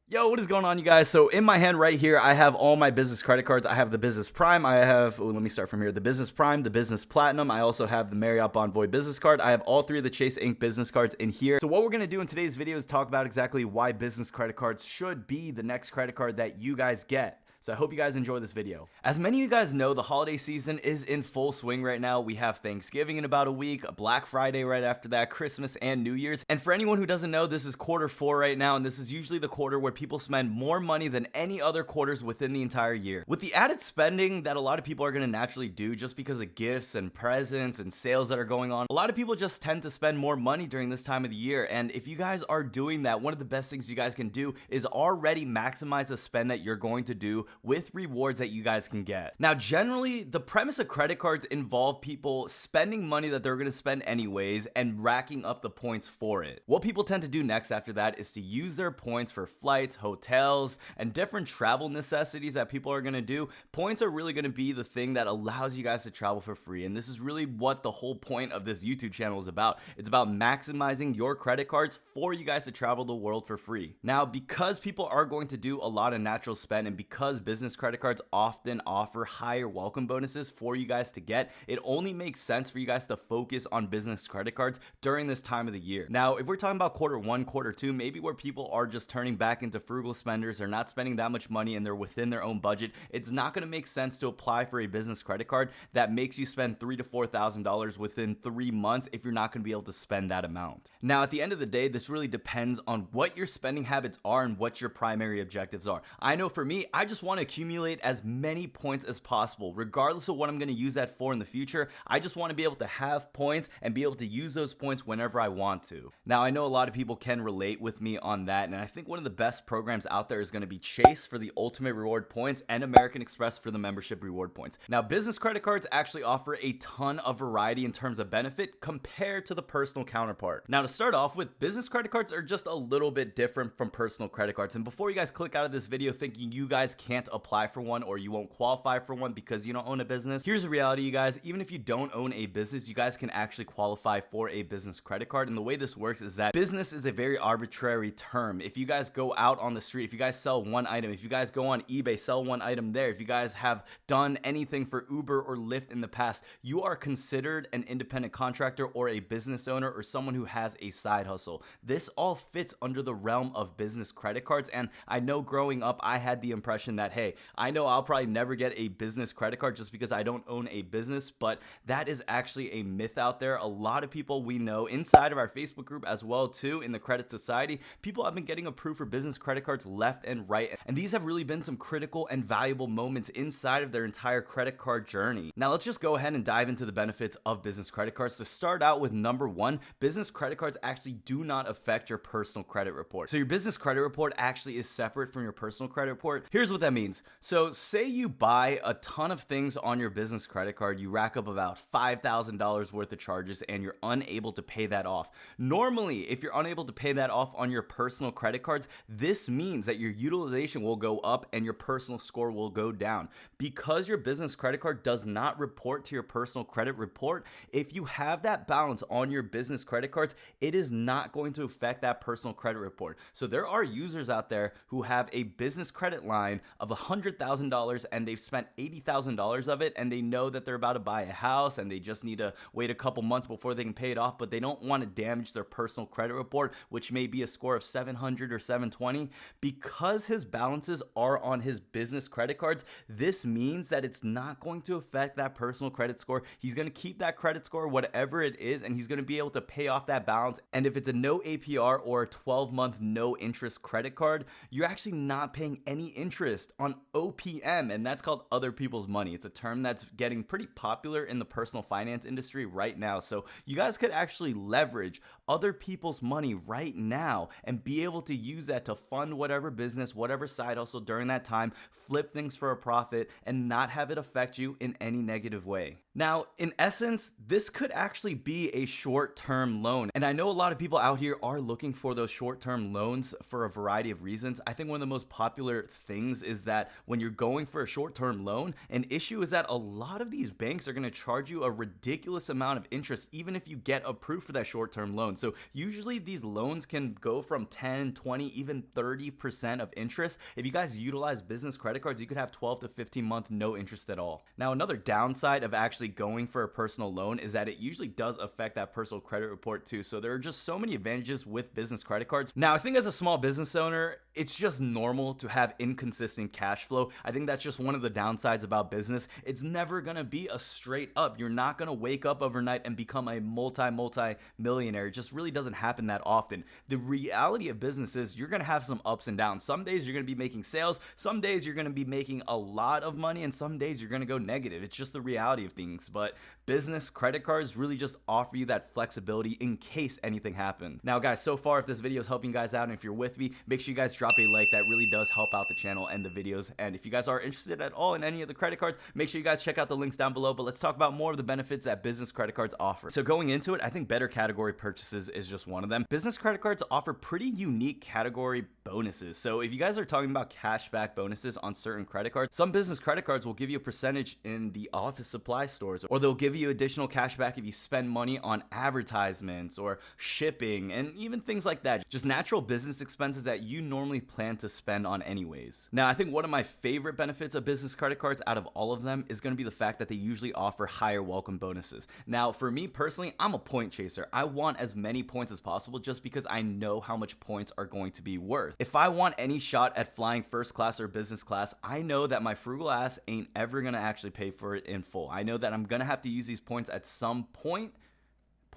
Yo, what is going on, you guys? So in my hand right here, I have all my business credit cards. I have the Business Prime. I have, let me start from here. The Business Prime, the Business Platinum. I also have the Marriott Bonvoy business card. I have all three of the Chase Ink business cards in here. So what we're going to do in today's video is talk about exactly why business credit cards should be the next credit card that you guys get. So I hope you guys enjoy this video. As many of you guys know, the holiday season is in full swing right now. We have Thanksgiving in about a week, Black Friday right after that, Christmas and New Year's. And for anyone who doesn't know, this is Q4 right now, and this is usually the quarter where people spend more money than any other quarters within the entire year. With the added spending that a lot of people are gonna naturally do just because of gifts and presents and sales that are going on, a lot of people just tend to spend more money during this time of the year. And if you guys are doing that, one of the best things you guys can do is already maximize the spend that you're going to do with rewards that you guys can get. Now, generally, the premise of credit cards involve people spending money that they're going to spend anyways and racking up the points for it. What people tend to do next after that is to use their points for flights, hotels, and different travel necessities that people are going to do. Points are really going to be the thing that allows you guys to travel for free, and this is really what the whole point of this YouTube channel is about. It's about maximizing your credit cards for you guys to travel the world for free. Now, because people are going to do a lot of natural spend, and because business credit cards often offer higher welcome bonuses for you guys to get, it only makes sense for you guys to focus on business credit cards during this time of the year. Now, if we're talking about Q1, Q2, maybe where people are just turning back into frugal spenders, they're not spending that much money and they're within their own budget, it's not going to make sense to apply for a business credit card that makes you spend $3,000 to $4,000 within 3 months if you're not going to be able to spend that amount. Now, at the end of the day, this really depends on what your spending habits are and what your primary objectives are. I know for me, I just want to accumulate as many points as possible, regardless of what I'm going to use that for in the future. I just want to be able to have points and be able to use those points whenever I want to. Now, I know a lot of people can relate with me on that, and I think one of the best programs out there is going to be Chase for the ultimate reward points and American Express for the membership reward points. Now, business credit cards actually offer a ton of variety in terms of benefit compared to the personal counterpart. Now, to start off with, business credit cards are just a little bit different from personal credit cards, and before you guys click out of this video thinking you guys can't apply for one or you won't qualify for one because you don't own a business, here's the reality, you guys. Even if you don't own a business, you guys can actually qualify for a business credit card. And the way this works is that business is a very arbitrary term. If you guys go out on the street, if you guys sell one item, if you guys go on eBay, sell one item there, if you guys have done anything for Uber or Lyft in the past, you are considered an independent contractor or a business owner or someone who has a side hustle. This all fits under the realm of business credit cards. And I know growing up, I had the impression that, hey, I know I'll probably never get a business credit card just because I don't own a business, but that is actually a myth out there. A lot of people we know inside of our Facebook group as well too in the credit society, people have been getting approved for business credit cards left and right, and these have really been some critical and valuable moments inside of their entire credit card journey. Now let's just go ahead and dive into the benefits of business credit cards. To start out with, number one, business credit cards actually do not affect your personal credit report. So your business credit report actually is separate from your personal credit report. Here's what that means. So say you buy a ton of things on your business credit card, you rack up about $5,000 worth of charges and you're unable to pay that off. Normally, if you're unable to pay that off on your personal credit cards, this means that your utilization will go up and your personal score will go down. Because your business credit card does not report to your personal credit report, if you have that balance on your business credit cards, it is not going to affect that personal credit report. So there are users out there who have a business credit line of $100,000 and they've spent $80,000 of it, and they know that they're about to buy a house and they just need to wait a couple months before they can pay it off, but they don't want to damage their personal credit report, which may be a score of 700 or 720. Because his balances are on his business credit cards, this means that it's not going to affect that personal credit score. He's going to keep that credit score, whatever it is, and he's going to be able to pay off that balance. And if it's a no APR or a 12-month no interest credit card, you're actually not paying any interest on OPM, and that's called other people's money. It's a term that's getting pretty popular in the personal finance industry right now. So you guys could actually leverage other people's money right now and be able to use that to fund whatever business, whatever side hustle during that time, flip things for a profit, and not have it affect you in any negative way. Now, in essence, this could actually be a short-term loan. And I know a lot of people out here are looking for those short-term loans for a variety of reasons. I think one of the most popular things is that when you're going for a short-term loan, an issue is that a lot of these banks are going to charge you a ridiculous amount of interest even if you get approved for that short-term loan. So usually these loans can go from 10, 20, even 30% of interest. If you guys utilize business credit cards, you could have 12 to 15 month no interest at all. Now, another downside of actually going for a personal loan is that it usually does affect that personal credit report too. So there are just so many advantages with business credit cards. Now, I think as a small business owner, it's just normal to have inconsistent cash flow. I think that's just one of the downsides about business. It's never gonna be a straight up. You're not gonna wake up overnight and become a multi-millionaire. It just really doesn't happen that often. The reality of business is you're gonna have some ups and downs. Some days you're gonna be making sales, some days you're gonna be making a lot of money, and some days you're gonna go negative. It's just the reality of things. But business credit cards really just offer you that flexibility in case anything happens. Now guys, so far if this video is helping you guys out and if you're with me, make sure you guys drop a like. That really does help out the channel and the videos. And if you guys are interested at all in any of the credit cards, make sure you guys check out the links down below. But let's talk about more of the benefits that business credit cards offer. So going into it, I think better category purchases is just one of them. Business credit cards offer pretty unique category bonuses. So if you guys are talking about cashback bonuses on certain credit cards, some business credit cards will give you a percentage in the office supply stores, or they'll give you additional cashback if you spend money on advertisements or shipping and even things like that. Just natural business expenses that you normally plan to spend on anyways. Now, I think one of my favorite benefits of business credit cards out of all of them is going to be the fact that they usually offer higher welcome bonuses. Now, for me personally, I'm a point chaser. I want as many points as possible just because I know how much points are going to be worth. If I want any shot at flying first class or business class, I know that my frugal ass ain't ever going to actually pay for it in full. I know that I'm going to have to use these points at some point.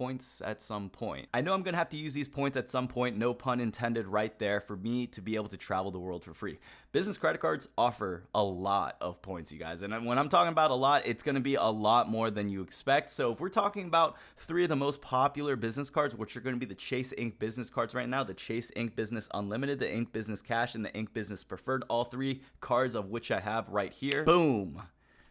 I know I'm gonna have to use these points at some point, no pun intended right there, for me to be able to travel the world for free. Business credit cards offer a lot of points, you guys. And when I'm talking about a lot, it's gonna be a lot more than you expect. So if we're talking about three of the most popular business cards, which are gonna be the Chase Ink business cards right now, the Chase Ink Business Unlimited, the Ink Business Cash, and the Ink Business Preferred, all three cards of which I have right here. Boom.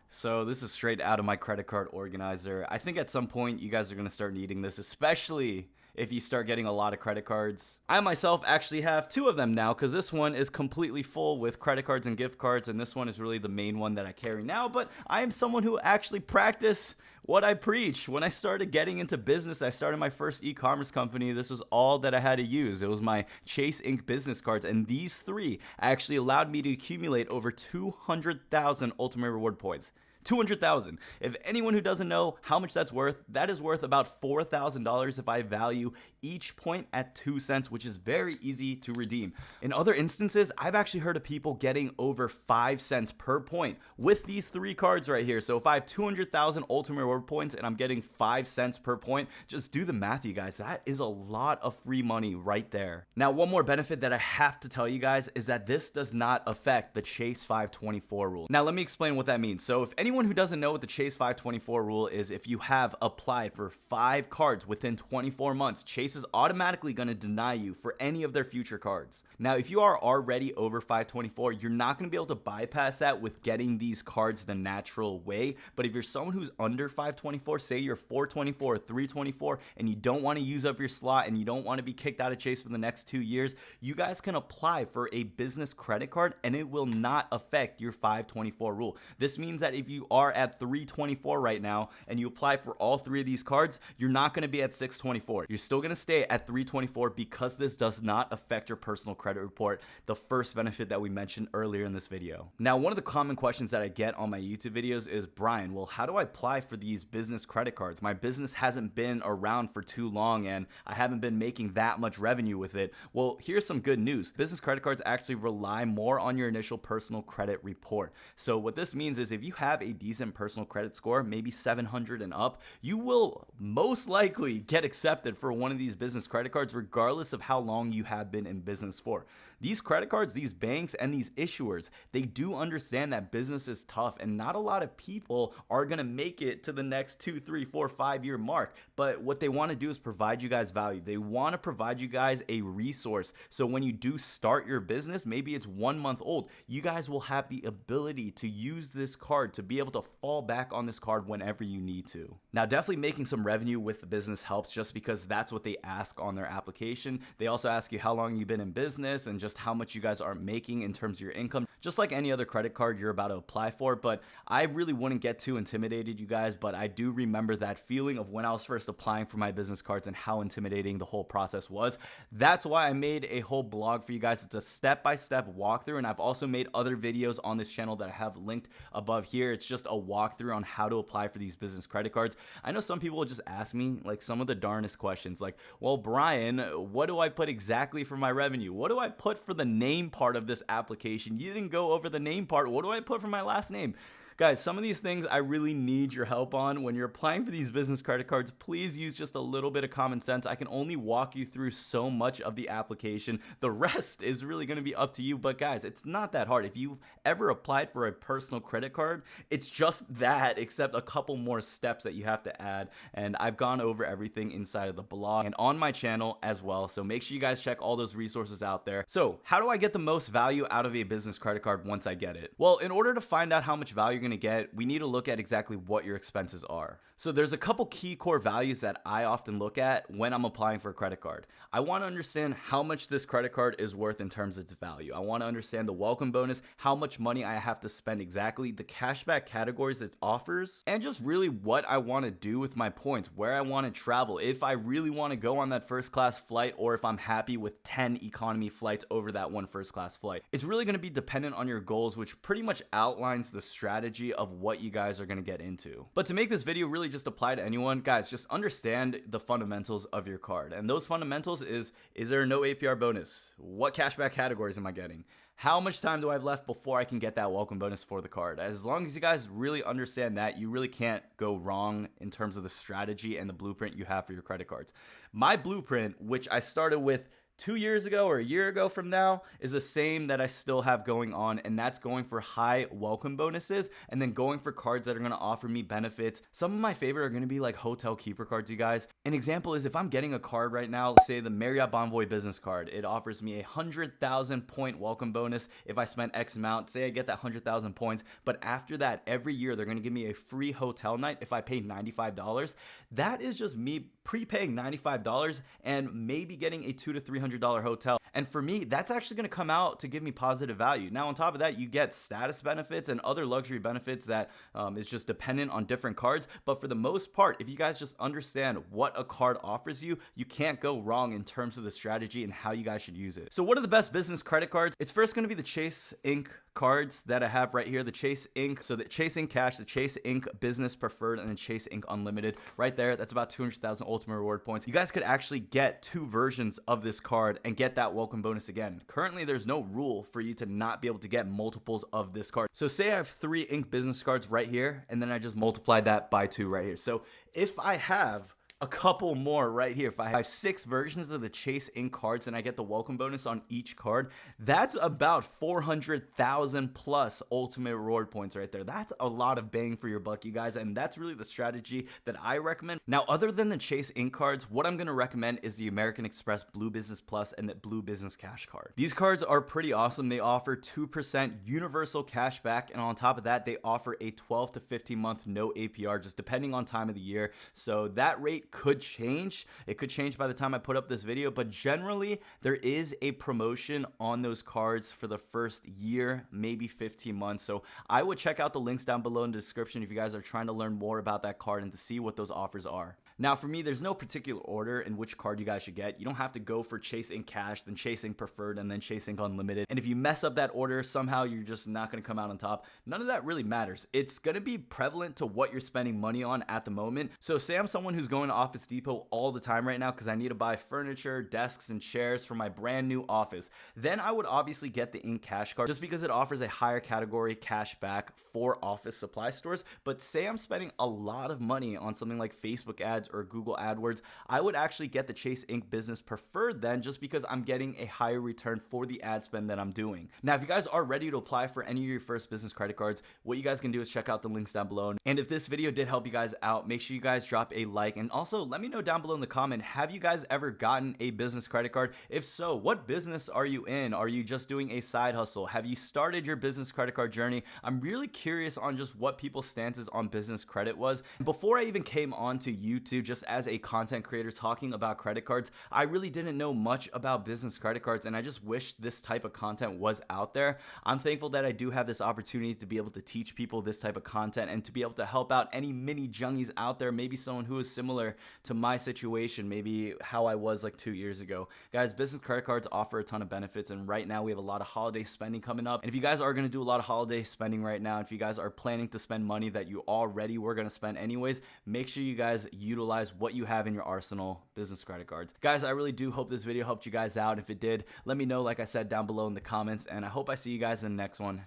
So this is straight out of my credit card organizer. I think at some point you guys are going to start needing this, especially if you start getting a lot of credit cards. I myself actually have two of them now because this one is completely full with credit cards and gift cards, and this one is really the main one that I carry now. But I am someone who actually practice what I preach. When I started getting into business, I started my first e-commerce company. This was all that I had to use. It was my Chase Ink business cards, and these three actually allowed me to accumulate over 200,000 Ultimate Reward points. 200,000. If anyone who doesn't know how much that's worth, that is worth about $4,000 if I value each point at 2 cents, which is very easy to redeem. In other instances, I've actually heard of people getting over 5 cents per point with these three cards right here. So if I have 200,000 Ultimate Reward points and I'm getting 5 cents per point, just do the math, you guys. That is a lot of free money right there. Now, one more benefit that I have to tell you guys is that this does not affect the Chase 524 rule. Now, let me explain what that means. So if anyone who doesn't know what the Chase 524 rule is, if you have applied for 5 cards within 24 months, Chase is automatically going to deny you for any of their future cards. Now, if you are already over 524, you're not going to be able to bypass that with getting these cards the natural way. But if you're someone who's under 524, say you're 424 or 324, and you don't want to use up your slot and you don't want to be kicked out of Chase for the next 2 years, you guys can apply for a business credit card and it will not affect your 524 rule. This means that if you are at 324 right now and you apply for all three of these cards, you're not going to be at 624. You're still going to stay at 324 because this does not affect your personal credit report, the first benefit that we mentioned earlier in this video. Now, one of the common questions that I get on my YouTube videos is, Brian, well, how do I apply for these business credit cards? My business hasn't been around for too long and I haven't been making that much revenue with it. Well, here's some good news. Business credit cards actually rely more on your initial personal credit report. So what this means is if you have a decent personal credit score, maybe 700 and up, you will most likely get accepted for one of these business credit cards regardless of how long you have been in business for. These credit cards, these banks, and these issuers, they do understand that business is tough and not a lot of people are going to make it to the next 2, 3, 4, 5-year mark. But what they want to do is provide you guys value. They want to provide you guys a resource. So when you do start your business, maybe it's 1 month old, you guys will have the ability to use this card to be able to fall back on this card whenever you need to. Now, definitely making some revenue with the business helps just because that's what they ask on their application. They also ask you how long you've been in business and just how much you guys are making in terms of your income. just like any other credit card you're about to apply for. But I really wouldn't get too intimidated, you guys, but I do remember that feeling of when I was first applying for my business cards and how intimidating the whole process was. That's why I made a whole blog for you guys. It's a step-by-step walkthrough, and I've also made other videos on this channel that I have linked above here. It's just a walkthrough on how to apply for these business credit cards. I know some people will just ask me like some of the darnest questions like, well, Brian, what do I put exactly for my revenue? What do I put for the name part of this application? You didn't go over the name part. What do I put for my last name? Guys, some of these things I really need your help on. When you're applying for these business credit cards, please use just a little bit of common sense. I can only walk you through so much of the application. The rest is really going to be up to you. But guys, it's not that hard. If you've ever applied for a personal credit card, it's just that, except a couple more steps that you have to add. And I've gone over everything inside of the blog and on my channel as well. So make sure you guys check all those resources out there. So how do I get the most value out of a business credit card once I get it? Well, in order to find out how much value you're going to get, we need to look at exactly what your expenses are. So there's a couple key core values that I often look at when I'm applying for a credit card. I want to understand how much this credit card is worth in terms of its value. I want to understand the welcome bonus, how much money I have to spend exactly, the cashback categories it offers, and just really what I want to do with my points, where I want to travel, if I really want to go on that first class flight, or if I'm happy with 10 economy flights over that one first class flight. It's really going to be dependent on your goals, which pretty much outlines the strategy of what you guys are going to get into. But to make this video really just apply to anyone, guys, just understand the fundamentals of your card. And those fundamentals is there no APR bonus? What cashback categories am I getting? How much time do I have left before I can get that welcome bonus for the card? As long as you guys really understand that, you really can't go wrong in terms of the strategy and the blueprint you have for your credit cards. My blueprint, which I started with 2 years ago or a year ago from now, is the same that I still have going on, and that's going for high welcome bonuses and then going for cards that are going to offer me benefits. Some of my favorite are going to be like hotel keeper cards, you guys. An example is if I'm getting a card right now, say the Marriott Bonvoy business card, it offers me a 100,000 point welcome bonus if I spend X amount. Say I get that 100,000 points, but after that, every year they're going to give me a free hotel night if I pay $95. That is just me prepaying $95 and maybe getting a $200 to $300 hotel. And for me, that's actually going to come out to give me positive value. Now, on top of that, you get status benefits and other luxury benefits that is just dependent on different cards. But for the most part, if you guys just understand what a card offers you, you can't go wrong in terms of the strategy and how you guys should use it. So what are the best business credit cards? It's first going to be the Chase Inc. cards that I have right here, the Chase Inc. So the Chase Inc. Cash, the Chase Inc. Business Preferred, and then Chase Inc. Unlimited. Right there, that's about 200,000 ultimate reward points. You guys could actually get two versions of this card and get that welcome bonus again. Currently, there's no rule for you to not be able to get multiples of this card. So say I have 3 Inc. business cards right here, and then I just multiply that by 2 right here. So if I have a couple more right here, if I have 6 versions of the Chase Inc. cards and I get the welcome bonus on each card, that's about 400,000 plus ultimate reward points right there. That's a lot of bang for your buck, you guys, and that's really the strategy that I recommend. Now, other than the Chase Inc. cards, what I'm going to recommend is the American Express Blue Business Plus and the Blue Business Cash card. These cards are pretty awesome. They offer 2% universal cash back, and on top of that, they offer a 12 to 15 month no APR, just depending on time of the year. So that rate could change. It could change by the time I put up this video, but generally there is a promotion on those cards for the first year, maybe 15 months. So I would check out the links down below in the description if you guys are trying to learn more about that card and to see what those offers are. Now, for me, there's no particular order in which card you guys should get. You don't have to go for Chase Inc. Cash, then Chase Inc. Preferred, and then Chase Inc. Unlimited. And if you mess up that order, somehow you're just not going to come out on top. None of that really matters. It's going to be prevalent to what you're spending money on at the moment. So say I'm someone who's going to Office Depot all the time right now because I need to buy furniture, desks, and chairs for my brand new office. Then I would obviously get the Inc. Cash card just because it offers a higher category cash back for office supply stores. But say I'm spending a lot of money on something like Facebook ads or Google AdWords, I would actually get the Chase Inc. Business Preferred then, just because I'm getting a higher return for the ad spend that I'm doing. Now, if you guys are ready to apply for any of your first business credit cards, what you guys can do is check out the links down below. And if this video did help you guys out, make sure you guys drop a like and also also let me know down below in the comment, have you guys ever gotten a business credit card? If so, what business are you in? Are you just doing a side hustle? Have you started your business credit card journey? I'm really curious on just what people's stances on business credit was. Before I even came onto YouTube just as a content creator talking about credit cards, I really didn't know much about business credit cards, and I just wish this type of content was out there. I'm thankful that I do have this opportunity to be able to teach people this type of content and to be able to help out any mini jungies out there, maybe someone who is similar to my situation, maybe how I was like 2 years ago. Guys, business credit cards offer a ton of benefits, and right now we have a lot of holiday spending coming up. And if you guys are going to do a lot of holiday spending right now, if you guys are planning to spend money that you already were going to spend anyways, make sure you guys utilize what you have in your arsenal, business credit cards. Guys, I really do hope this video helped you guys out. If it did, let me know, like I said, down below in the comments, and I hope I see you guys in the next one.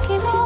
Peace.